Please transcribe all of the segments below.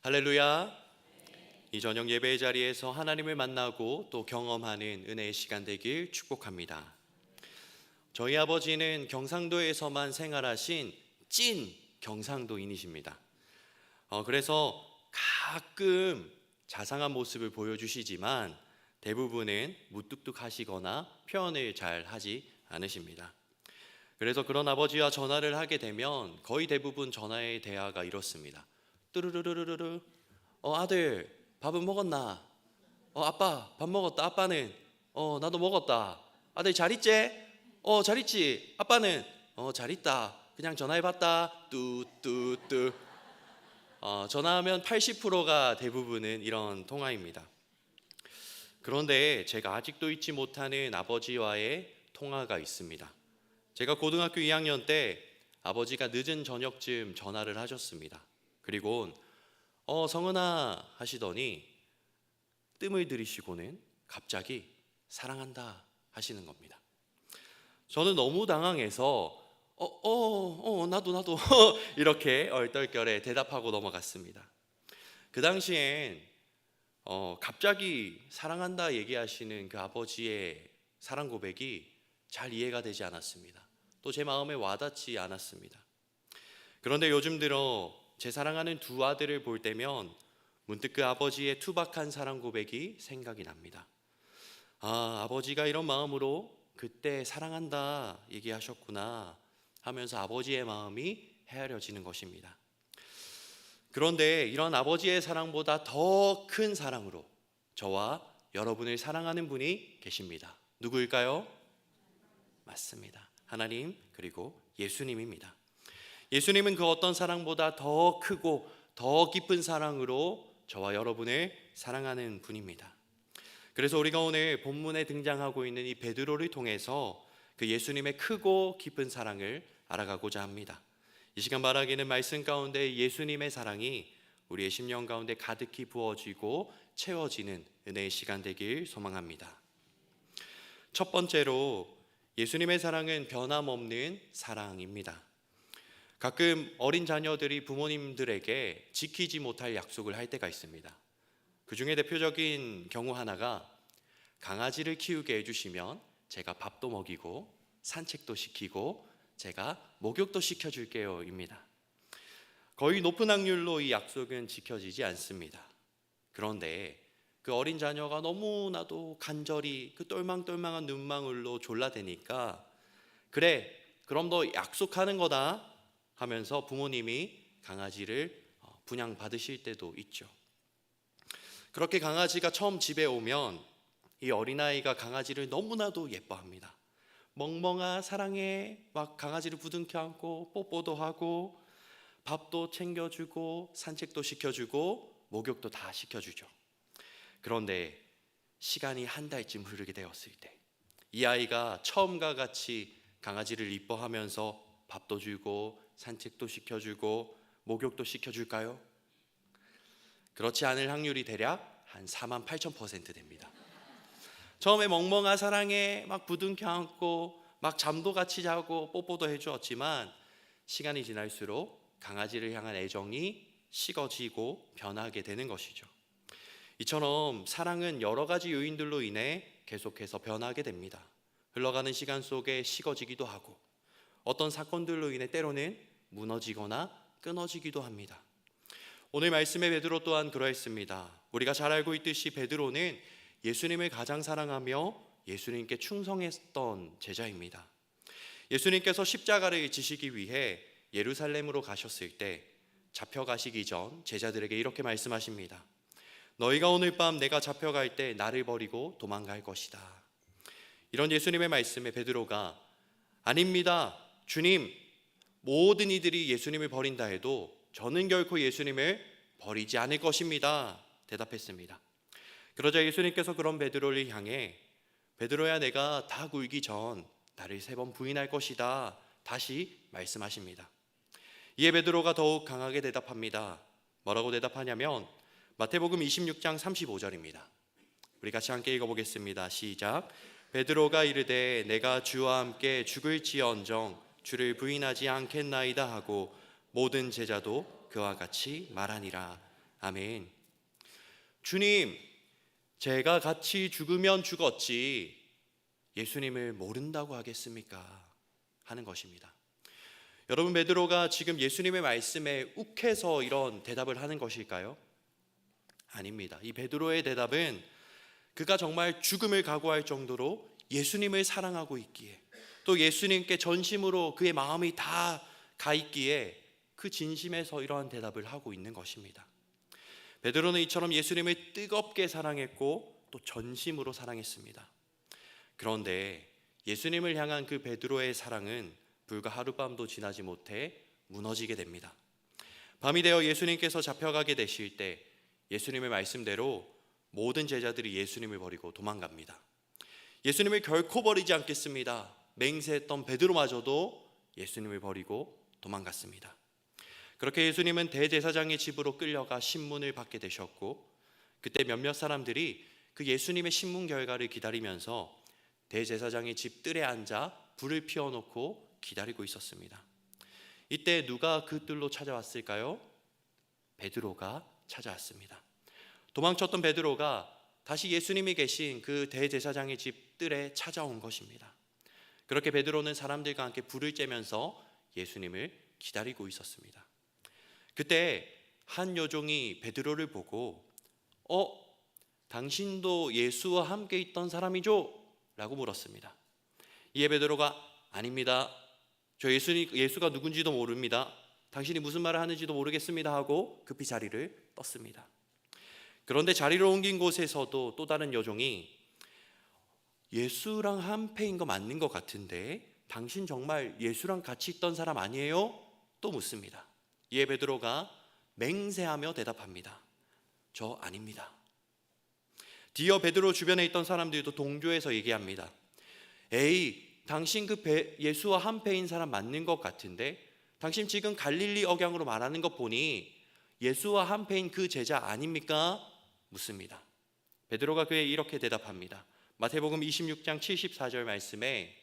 할렐루야. 이 저녁 예배의 자리에서 하나님을 만나고 또 경험하는 은혜의 시간 되길 축복합니다. 저희 아버지는 경상도에서만 생활하신 찐 경상도인이십니다. 그래서 가끔 자상한 모습을 보여주시지만 대부분은 무뚝뚝하시거나 표현을 잘 하지 않으십니다. 그래서 그런 아버지와 전화를 하게 되면 거의 대부분 전화의 대화가 이렇습니다. 뚜루루루루루. 아들 밥은 먹었나? 아빠 밥 먹었다. 아빠는? 나도 먹었다. 아들 잘 있지? 잘 있지. 아빠는? 잘 있다. 그냥 전화해봤다. 뚜뚜뚜. 전화하면 80%가 대부분은 이런 통화입니다. 그런데 제가 아직도 잊지 못하는 아버지와의 통화가 있습니다. 제가 고등학교 2학년 때 아버지가 늦은 저녁쯤 전화를 하셨습니다. 그리고 성은아 하시더니 뜸을 들이시고는 갑자기 사랑한다 하시는 겁니다. 저는 너무 당황해서 나도 이렇게 얼떨결에 대답하고 넘어갔습니다. 그 당시엔 갑자기 사랑한다 얘기하시는 그 아버지의 사랑 고백이 잘 이해가 되지 않았습니다. 또 제 마음에 와닿지 않았습니다. 그런데 요즘 들어 제 사랑하는 두 아들을 볼 때면 문득 그 아버지의 투박한 사랑 고백이 생각이 납니다. 아버지가 이런 마음으로 그때 사랑한다 얘기하셨구나 하면서 아버지의 마음이 헤아려지는 것입니다. 그런데 이런 아버지의 사랑보다 더 큰 사랑으로 저와 여러분을 사랑하는 분이 계십니다. 누구일까요? 맞습니다. 하나님 그리고 예수님입니다. 예수님은 그 어떤 사랑보다 더 크고 더 깊은 사랑으로 저와 여러분을 사랑하는 분입니다. 그래서 우리가 오늘 본문에 등장하고 있는 이 베드로를 통해서 그 예수님의 크고 깊은 사랑을 알아가고자 합니다. 이 시간 말하기는 말씀 가운데 예수님의 사랑이 우리의 심령 가운데 가득히 부어지고 채워지는 은혜의 시간 되길 소망합니다. 첫 번째로 예수님의 사랑은 변함없는 사랑입니다. 가끔 어린 자녀들이 부모님들에게 지키지 못할 약속을 할 때가 있습니다. 그 중에 대표적인 경우 하나가 강아지를 키우게 해주시면 제가 밥도 먹이고 산책도 시키고 제가 목욕도 시켜줄게요 입니다. 거의 높은 확률로 이 약속은 지켜지지 않습니다. 그런데 그 어린 자녀가 너무나도 간절히 그 똘망똘망한 눈망울로 졸라대니까 그래 그럼 너 약속하는 거다 하면서 부모님이 강아지를 분양받으실 때도 있죠. 그렇게 강아지가 처음 집에 오면 이 어린아이가 강아지를 너무나도 예뻐합니다. 멍멍아 사랑해 막 강아지를 부둥켜 안고 뽀뽀도 하고 밥도 챙겨주고 산책도 시켜주고 목욕도 다 시켜주죠. 그런데 시간이 한 달쯤 흐르게 되었을 때 이 아이가 처음과 같이 강아지를 이뻐하면서 밥도 주고 산책도 시켜주고 목욕도 시켜줄까요? 그렇지 않을 확률이 대략 한 48,000% 됩니다. 처음에 멍멍아 사랑해 막 부둥켜 안고 막 잠도 같이 자고 뽀뽀도 해주었지만 시간이 지날수록 강아지를 향한 애정이 식어지고 변하게 되는 것이죠. 이처럼 사랑은 여러 가지 요인들로 인해 계속해서 변하게 됩니다. 흘러가는 시간 속에 식어지기도 하고 어떤 사건들로 인해 때로는 무너지거나 끊어지기도 합니다. 오늘 말씀의 베드로 또한 그러했습니다. 우리가 잘 알고 있듯이 베드로는 예수님을 가장 사랑하며 예수님께 충성했던 제자입니다. 예수님께서 십자가를 지시기 위해 예루살렘으로 가셨을 때 잡혀가시기 전 제자들에게 이렇게 말씀하십니다. 너희가 오늘 밤 내가 잡혀갈 때 나를 버리고 도망갈 것이다. 이런 예수님의 말씀에 베드로가 아닙니다. 주님, 모든 이들이 예수님을 버린다 해도 저는 결코 예수님을 버리지 않을 것입니다. 대답했습니다. 그러자 예수님께서 그런 베드로를 향해 베드로야 내가 다 굴기 전 나를 3번 부인할 것이다. 다시 말씀하십니다. 이에 베드로가 더욱 강하게 대답합니다. 뭐라고 대답하냐면 마태복음 26장 35절입니다. 우리 같이 함께 읽어보겠습니다. 시작. 베드로가 이르되 내가 주와 함께 죽을지언정 주를 부인하지 않겠나이다 하고 모든 제자도 그와 같이 말하니라. 아멘. 주님, 제가 같이 죽으면 죽었지 예수님을 모른다고 하겠습니까? 하는 것입니다. 여러분, 베드로가 지금 예수님의 말씀에 욱해서 이런 대답을 하는 것일까요? 아닙니다. 이 베드로의 대답은 그가 정말 죽음을 각오할 정도로 예수님을 사랑하고 있기에, 또 예수님께 전심으로 그의 마음이 다 가 있기에 그 진심에서 이러한 대답을 하고 있는 것입니다. 베드로는 이처럼 예수님을 뜨겁게 사랑했고 또 전심으로 사랑했습니다. 그런데 예수님을 향한 그 베드로의 사랑은 불과 하룻밤도 지나지 못해 무너지게 됩니다. 밤이 되어 예수님께서 잡혀가게 되실 때 예수님의 말씀대로 모든 제자들이 예수님을 버리고 도망갑니다. 예수님을 결코 버리지 않겠습니다. 맹세했던 베드로마저도 예수님을 버리고 도망갔습니다. 그렇게 예수님은 대제사장의 집으로 끌려가 신문을 받게 되셨고, 그때 몇몇 사람들이 그 예수님의 신문 결과를 기다리면서 대제사장의 집 뜰에 앉아 불을 피워놓고 기다리고 있었습니다. 이때 누가 그 뜰로 찾아왔을까요? 베드로가 찾아왔습니다. 도망쳤던 베드로가 다시 예수님이 계신 그 대제사장의 집 뜰에 찾아온 것입니다. 그렇게 베드로는 사람들과 함께 불을 쬐면서 예수님을 기다리고 있었습니다. 그때 한 여종이 베드로를 보고 당신도 예수와 함께 있던 사람이죠? 라고 물었습니다. 이에 베드로가 아닙니다. 저 예수가 누군지도 모릅니다. 당신이 무슨 말을 하는지도 모르겠습니다 하고 급히 자리를 떴습니다. 그런데 자리를 옮긴 곳에서도 또 다른 여종이 예수랑 한패인 거 맞는 것 같은데 당신 정말 예수랑 같이 있던 사람 아니에요? 또 묻습니다. 이에 베드로가 맹세하며 대답합니다. 저 아닙니다. 뒤이어 베드로 주변에 있던 사람들도 동조해서 얘기합니다. 에이, 당신 예수와 한패인 사람 맞는 것 같은데 당신 지금 갈릴리 억양으로 말하는 것 보니 예수와 한패인 그 제자 아닙니까? 묻습니다. 베드로가 그에 이렇게 대답합니다. 마태복음 26장 74절 말씀에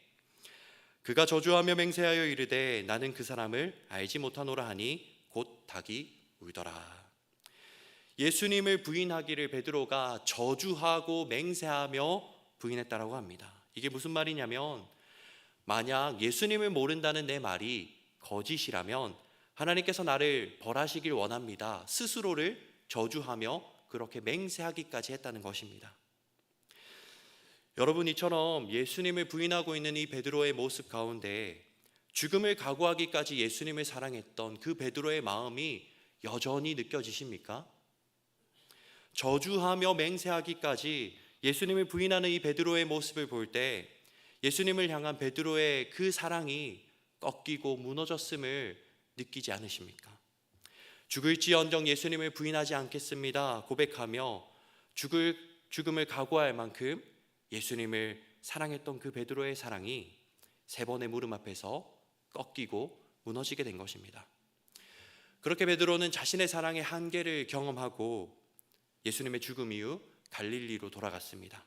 그가 저주하며 맹세하여 이르되 나는 그 사람을 알지 못하노라 하니 곧 닭이 울더라. 예수님을 부인하기를 베드로가 저주하고 맹세하며 부인했다라고 합니다. 이게 무슨 말이냐면, 만약 예수님을 모른다는 내 말이 거짓이라면 하나님께서 나를 벌하시길 원합니다. 스스로를 저주하며 그렇게 맹세하기까지 했다는 것입니다. 여러분, 이처럼 예수님을 부인하고 있는 이 베드로의 모습 가운데 죽음을 각오하기까지 예수님을 사랑했던 그 베드로의 마음이 여전히 느껴지십니까? 저주하며 맹세하기까지 예수님을 부인하는 이 베드로의 모습을 볼 때 예수님을 향한 베드로의 그 사랑이 꺾이고 무너졌음을 느끼지 않으십니까? 죽을지언정 예수님을 부인하지 않겠습니다 고백하며 죽음을 각오할 만큼 예수님을 사랑했던 그 베드로의 사랑이 세 번의 물음 앞에서 꺾이고 무너지게 된 것입니다. 그렇게 베드로는 자신의 사랑의 한계를 경험하고 예수님의 죽음 이후 갈릴리로 돌아갔습니다.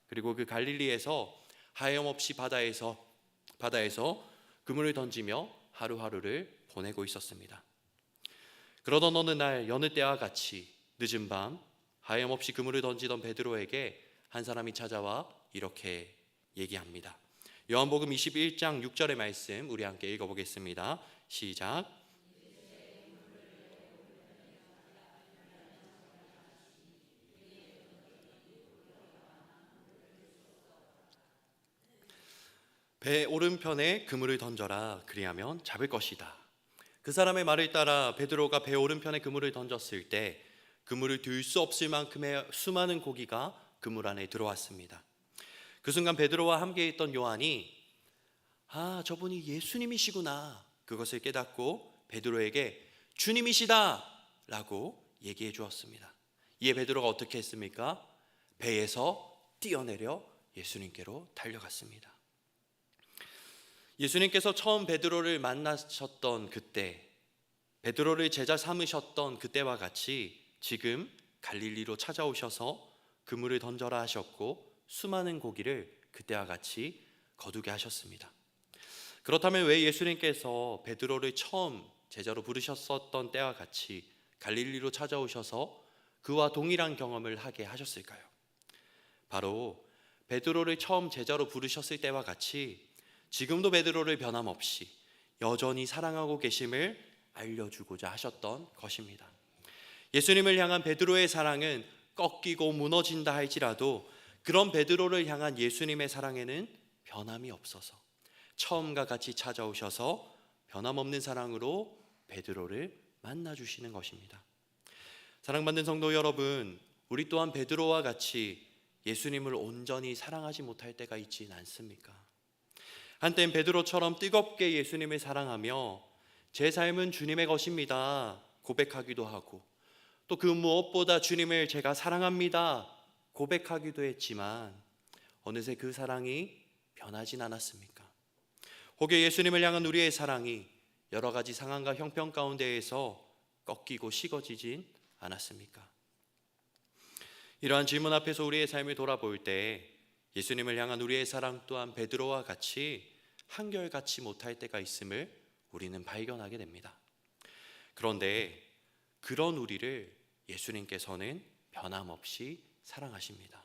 그리고 그 갈릴리에서 하염없이 바다에서 그물을 던지며 하루하루를 보내고 있었습니다. 그러던 어느 날 여느 때와 같이 늦은 밤 하염없이 그물을 던지던 베드로에게 한 사람이 찾아와 이렇게 얘기합니다. 요한복음 21장 6절의 말씀 우리 함께 읽어보겠습니다. 시작. 배 오른편에 그물을 던져라. 그리하면 잡을 것이다. 그 사람의 말을 따라 베드로가 배 오른편에 그물을 던졌을 때 그물을 들 수 없을 만큼의 수많은 고기가 그물 안에 들어왔습니다. 그 순간 베드로와 함께 있던 요한이 저분이 예수님이시구나 그것을 깨닫고 베드로에게 주님이시다 라고 얘기해 주었습니다. 이에 베드로가 어떻게 했습니까? 배에서 뛰어내려 예수님께로 달려갔습니다. 예수님께서 처음 베드로를 만나셨던 그때, 베드로를 제자 삼으셨던 그때와 같이 지금 갈릴리로 찾아오셔서 그물을 던져라 하셨고 수많은 고기를 그때와 같이 거두게 하셨습니다. 그렇다면 왜 예수님께서 베드로를 처음 제자로 부르셨었던 때와 같이 갈릴리로 찾아오셔서 그와 동일한 경험을 하게 하셨을까요? 바로 베드로를 처음 제자로 부르셨을 때와 같이 지금도 베드로를 변함없이 여전히 사랑하고 계심을 알려주고자 하셨던 것입니다. 예수님을 향한 베드로의 사랑은 꺾이고 무너진다 할지라도 그런 베드로를 향한 예수님의 사랑에는 변함이 없어서 처음과 같이 찾아오셔서 변함없는 사랑으로 베드로를 만나주시는 것입니다. 사랑받는 성도 여러분, 우리 또한 베드로와 같이 예수님을 온전히 사랑하지 못할 때가 있지는 않습니까? 한땐 베드로처럼 뜨겁게 예수님을 사랑하며 제 삶은 주님의 것입니다 고백하기도 하고, 또 그 무엇보다 주님을 제가 사랑합니다 고백하기도 했지만 어느새 그 사랑이 변하진 않았습니까? 혹여 예수님을 향한 우리의 사랑이 여러 가지 상황과 형편 가운데에서 꺾이고 식어지진 않았습니까? 이러한 질문 앞에서 우리의 삶을 돌아볼 때 예수님을 향한 우리의 사랑 또한 베드로와 같이 한결같이 못할 때가 있음을 우리는 발견하게 됩니다. 그런데 그런 우리를 예수님께서는 변함없이 사랑하십니다.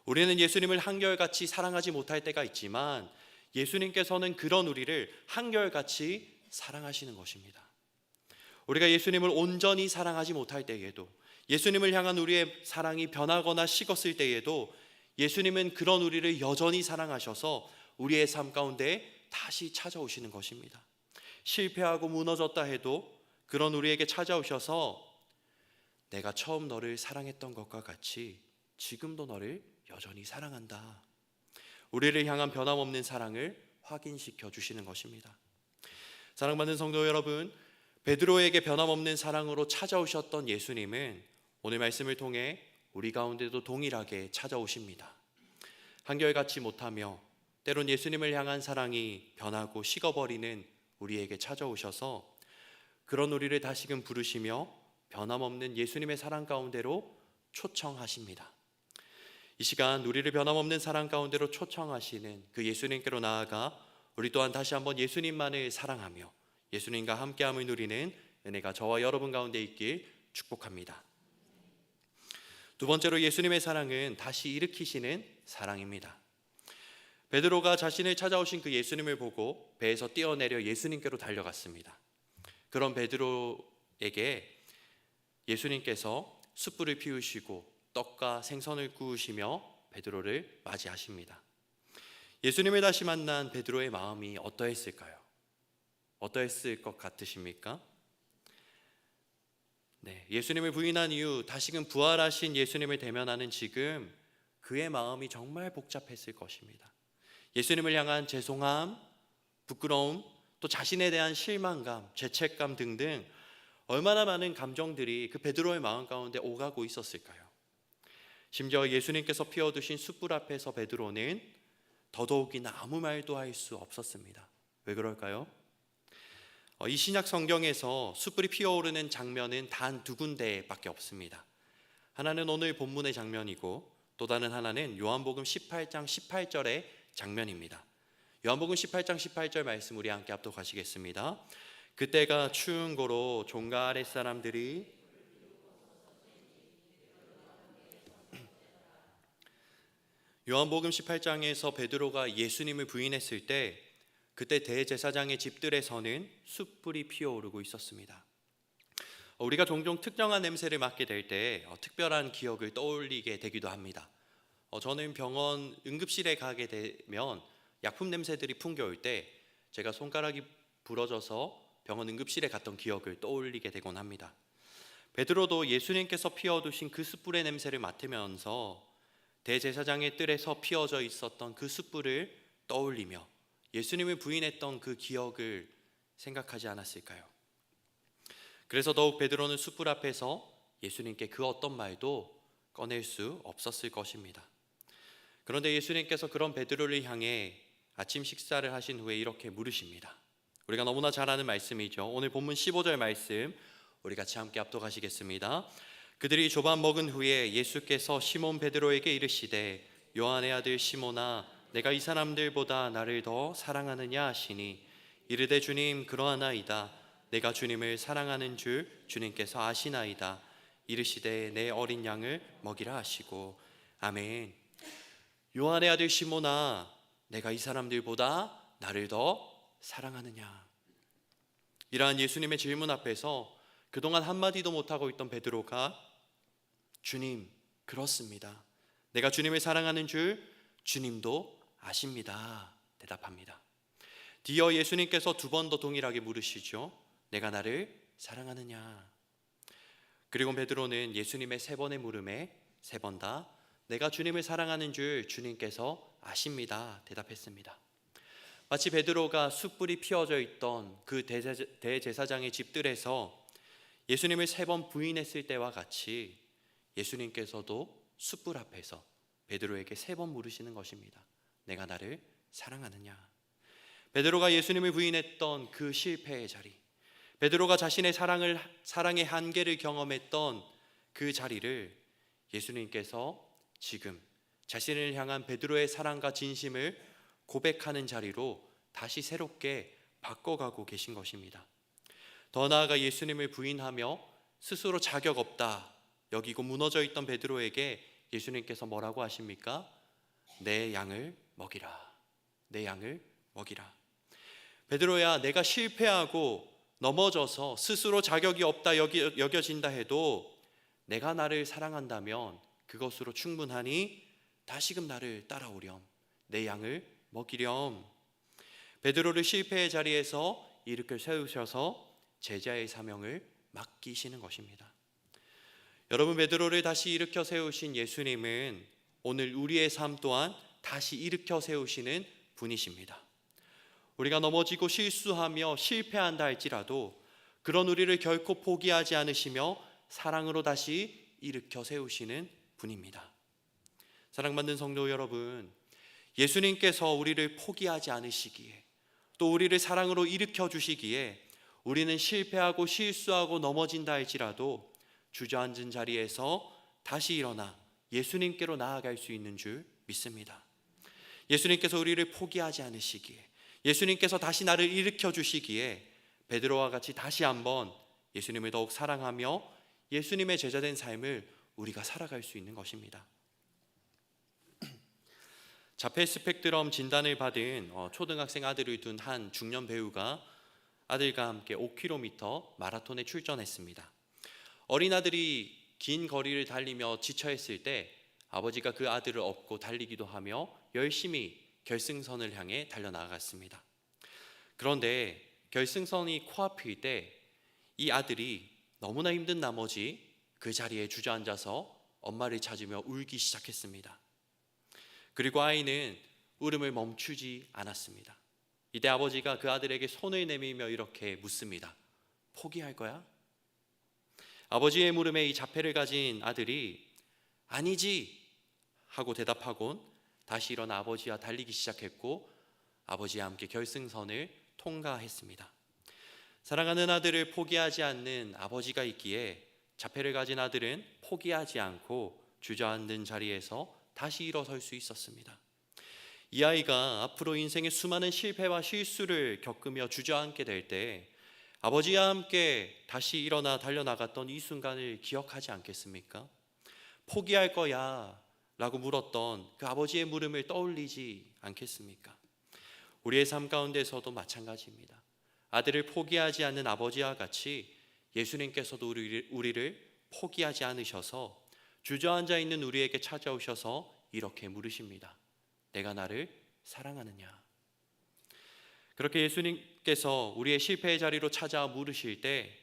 우리는 예수님을 한결같이 사랑하지 못할 때가 있지만 예수님께서는 그런 우리를 한결같이 사랑하시는 것입니다. 우리가 예수님을 온전히 사랑하지 못할 때에도, 예수님을 향한 우리의 사랑이 변하거나 식었을 때에도 예수님은 그런 우리를 여전히 사랑하셔서 우리의 삶 가운데 다시 찾아오시는 것입니다. 실패하고 무너졌다 해도 그런 우리에게 찾아오셔서 내가 처음 너를 사랑했던 것과 같이 지금도 너를 여전히 사랑한다, 우리를 향한 변함없는 사랑을 확인시켜 주시는 것입니다. 사랑받는 성도 여러분, 베드로에게 변함없는 사랑으로 찾아오셨던 예수님은 오늘 말씀을 통해 우리 가운데도 동일하게 찾아오십니다. 한결같이 못하며 때론 예수님을 향한 사랑이 변하고 식어버리는 우리에게 찾아오셔서 그런 우리를 다시금 부르시며 변함없는 예수님의 사랑 가운데로 초청하십니다. 이 시간 우리를 변함없는 사랑 가운데로 초청하시는 그 예수님께로 나아가 우리 또한 다시 한번 예수님만을 사랑하며 예수님과 함께함을 누리는 은혜가 저와 여러분 가운데 있길 축복합니다. 두 번째로 예수님의 사랑은 다시 일으키시는 사랑입니다. 베드로가 자신을 찾아오신 그 예수님을 보고 배에서 뛰어내려 예수님께로 달려갔습니다. 그런 베드로에게 예수님께서 숯불을 피우시고 떡과 생선을 구우시며 베드로를 맞이하십니다. 예수님을 다시 만난 베드로의 마음이 어떠했을까요? 어떠했을 것 같으십니까? 네, 예수님을 부인한 이후 다시금 부활하신 예수님을 대면하는 지금 그의 마음이 정말 복잡했을 것입니다. 예수님을 향한 죄송함, 부끄러움, 또 자신에 대한 실망감, 죄책감 등등 얼마나 많은 감정들이 그 베드로의 마음 가운데 오가고 있었을까요? 심지어 예수님께서 피워두신 숯불 앞에서 베드로는 더더욱이나 아무 말도 할 수 없었습니다. 왜 그럴까요? 이 신약 성경에서 숯불이 피어오르는 장면은 단 두 군데밖에 없습니다. 하나는 오늘 본문의 장면이고 또 다른 하나는 요한복음 18장 18절의 장면입니다. 요한복음 18장 18절 말씀 우리 함께 합독하시겠습니다. 그때가 추운 고로 종가 아랫사람들이 요한복음 18장에서 베드로가 예수님을 부인했을 때 그때 대제사장의 집들에서는 숯불이 피어오르고 있었습니다. 우리가 종종 특정한 냄새를 맡게 될 때 특별한 기억을 떠올리게 되기도 합니다. 저는 병원 응급실에 가게 되면 약품 냄새들이 풍겨올 때 제가 손가락이 부러져서 병원 응급실에 갔던 기억을 떠올리게 되곤 합니다. 베드로도 예수님께서 피워두신 그 숯불의 냄새를 맡으면서 대제사장의 뜰에서 피어져 있었던 그 숯불을 떠올리며 예수님을 부인했던 그 기억을 생각하지 않았을까요? 그래서 더욱 베드로는 숯불 앞에서 예수님께 그 어떤 말도 꺼낼 수 없었을 것입니다. 그런데 예수님께서 그런 베드로를 향해 아침 식사를 하신 후에 이렇게 물으십니다. 우리가 너무나 잘 아는 말씀이죠. 오늘 본문 15절 말씀 우리 같이 함께 합독하시겠습니다. 그들이 조반 먹은 후에 예수께서 시몬 베드로에게 이르시되 요한의 아들 시몬아 내가 이 사람들보다 나를 더 사랑하느냐 하시니 이르되 주님 그러하나이다. 내가 주님을 사랑하는 줄 주님께서 아시나이다. 이르시되 내 어린 양을 먹이라 하시고. 아멘. 요한의 아들 시몬아, 내가 이 사람들보다 나를 더 사랑하느냐? 이러한 예수님의 질문 앞에서 그동안 한마디도 못하고 있던 베드로가 주님, 그렇습니다. 내가 주님을 사랑하는 줄 주님도 아십니다. 대답합니다. 뒤이어 예수님께서 두 번 더 동일하게 물으시죠. 내가 나를 사랑하느냐? 그리고 베드로는 예수님의 세 번의 물음에 세 번 다 내가 주님을 사랑하는 줄 주님께서 아십니다. 대답했습니다. 마치 베드로가 숯불이 피어져 있던 그 대제사장의 집들에서 예수님을 세 번 부인했을 때와 같이 예수님께서도 숯불 앞에서 베드로에게 세 번 물으시는 것입니다. 내가 나를 사랑하느냐? 베드로가 예수님을 부인했던 그 실패의 자리, 베드로가 자신의 사랑의 한계를 경험했던 그 자리를 예수님께서 지금 자신을 향한 베드로의 사랑과 진심을 고백하는 자리로 다시 새롭게 바꿔가고 계신 것입니다. 더 나아가 예수님을 부인하며 스스로 자격 없다 여기고 무너져 있던 베드로에게 예수님께서 뭐라고 하십니까? 내 양을 먹이라. 내 양을 먹이라. 베드로야, 내가 실패하고 넘어져서 스스로 자격이 없다 여겨진다 해도 내가 나를 사랑한다면 그것으로 충분하니 다시금 나를 따라오렴. 내 양을 먹이렴. 베드로를 실패의 자리에서 일으켜 세우셔서 제자의 사명을 맡기시는 것입니다. 여러분, 베드로를 다시 일으켜 세우신 예수님은 오늘 우리의 삶 또한 다시 일으켜 세우시는 분이십니다. 우리가 넘어지고 실수하며 실패한다 할지라도 그런 우리를 결코 포기하지 않으시며 사랑으로 다시 일으켜 세우시는 분입니다. 사랑받는 성도 여러분, 예수님께서 우리를 포기하지 않으시기에 또 우리를 사랑으로 일으켜 주시기에 우리는 실패하고 실수하고 넘어진다 할지라도 주저앉은 자리에서 다시 일어나 예수님께로 나아갈 수 있는 줄 믿습니다. 예수님께서 우리를 포기하지 않으시기에 예수님께서 다시 나를 일으켜 주시기에 베드로와 같이 다시 한번 예수님을 더욱 사랑하며 예수님의 제자된 삶을 우리가 살아갈 수 있는 것입니다. 자폐 스펙트럼 진단을 받은 초등학생 아들을 둔 한 중년 배우가 아들과 함께 5km 마라톤에 출전했습니다. 어린 아들이 긴 거리를 달리며 지쳐있을 때 아버지가 그 아들을 업고 달리기도 하며 열심히 결승선을 향해 달려나갔습니다. 그런데 결승선이 코앞일 때 이 아들이 너무나 힘든 나머지 그 자리에 주저앉아서 엄마를 찾으며 울기 시작했습니다. 그리고 아이는 울음을 멈추지 않았습니다. 이때 아버지가 그 아들에게 손을 내밀며 이렇게 묻습니다. 포기할 거야? 아버지의 물음에 이 자폐를 가진 아들이 아니지 하고 대답하곤 다시 일어나 아버지와 달리기 시작했고 아버지와 함께 결승선을 통과했습니다. 사랑하는 아들을 포기하지 않는 아버지가 있기에 자폐를 가진 아들은 포기하지 않고 주저앉은 자리에서 다시 일어설 수 있었습니다. 이 아이가 앞으로 인생의 수많은 실패와 실수를 겪으며 주저앉게 될 때 아버지와 함께 다시 일어나 달려나갔던 이 순간을 기억하지 않겠습니까? 포기할 거야 라고 물었던 그 아버지의 물음을 떠올리지 않겠습니까? 우리의 삶 가운데서도 마찬가지입니다. 아들을 포기하지 않는 아버지와 같이 예수님께서도 우리를 포기하지 않으셔서 주저앉아 있는 우리에게 찾아오셔서 이렇게 물으십니다. 내가 나를 사랑하느냐? 그렇게 예수님께서 우리의 실패의 자리로 찾아와 물으실 때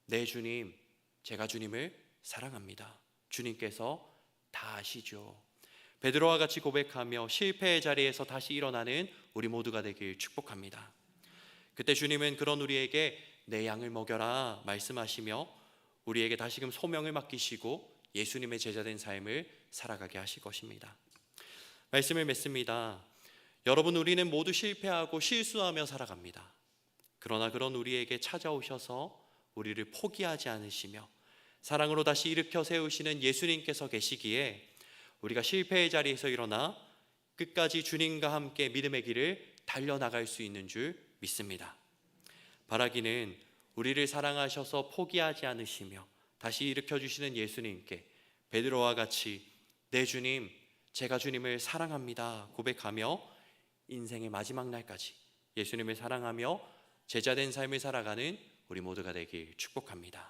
네 주님, 제가 주님을 사랑합니다. 주님께서 다 아시죠. 베드로와 같이 고백하며 실패의 자리에서 다시 일어나는 우리 모두가 되길 축복합니다. 그때 주님은 그런 우리에게 내 양을 먹여라 말씀하시며 우리에게 다시금 소명을 맡기시고 예수님의 제자된 삶을 살아가게 하실 것입니다. 말씀을 맺습니다. 여러분, 우리는 모두 실패하고 실수하며 살아갑니다. 그러나 그런 우리에게 찾아오셔서 우리를 포기하지 않으시며 사랑으로 다시 일으켜 세우시는 예수님께서 계시기에 우리가 실패의 자리에서 일어나 끝까지 주님과 함께 믿음의 길을 달려나갈 수 있는 줄 믿습니다. 바라기는 우리를 사랑하셔서 포기하지 않으시며 다시 일으켜 주시는 예수님께 베드로와 같이 네 주님, 제가 주님을 사랑합니다 고백하며 인생의 마지막 날까지 예수님을 사랑하며 제자된 삶을 살아가는 우리 모두가 되길 축복합니다.